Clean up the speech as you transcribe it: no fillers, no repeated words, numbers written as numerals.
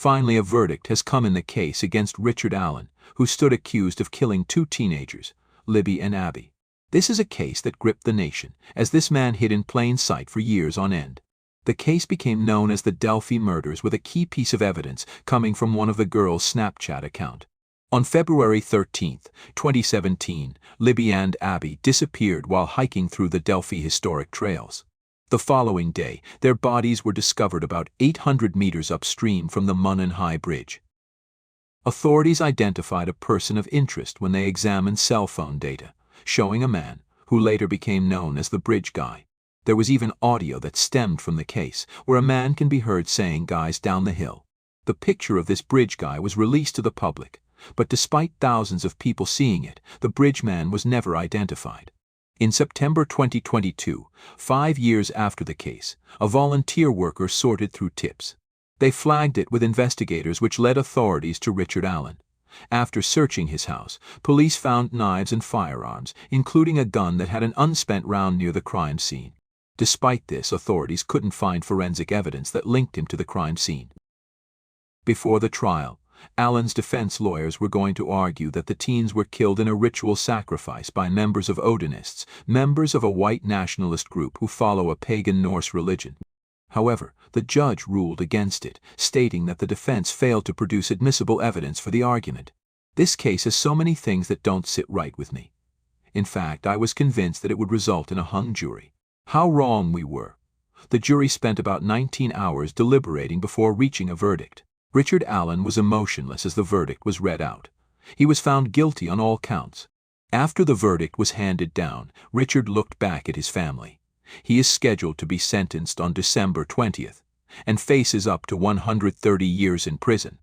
Finally, a verdict has come in the case against Richard Allen, who stood accused of killing two teenagers, Libby and Abby. This is a case that gripped the nation, as this man hid in plain sight for years on end. The case became known as the Delphi murders, with a key piece of evidence coming from one of the girls' Snapchat account. On February 13, 2017, Libby and Abby disappeared while hiking through the Delphi historic trails. The following day, their bodies were discovered about 800 meters upstream from the Munnan High Bridge. Authorities identified a person of interest when they examined cell phone data, showing a man who later became known as the Bridge Guy. There was even audio that stemmed from the case, where a man can be heard saying "guys down the hill." The picture of this Bridge Guy was released to the public, but despite thousands of people seeing it, the bridge man was never identified. In September 2022, 5 years after the case, a volunteer worker sorted through tips. They flagged it with investigators, which led authorities to Richard Allen. After searching his house, police found knives and firearms, including a gun that had an unspent round near the crime scene. Despite this, authorities couldn't find forensic evidence that linked him to the crime scene. Before the trial, Allen's defense lawyers were going to argue that the teens were killed in a ritual sacrifice by members of Odinists, members of a white nationalist group who follow a pagan Norse religion. However, the judge ruled against it, stating that the defense failed to produce admissible evidence for the argument. This case has so many things that don't sit right with me. In fact, I was convinced that it would result in a hung jury. How wrong we were. The jury spent about 19 hours deliberating before reaching a verdict. Richard Allen was emotionless as the verdict was read out. He was found guilty on all counts. After the verdict was handed down, Richard looked back at his family. He is scheduled to be sentenced on December 20th and faces up to 130 years in prison.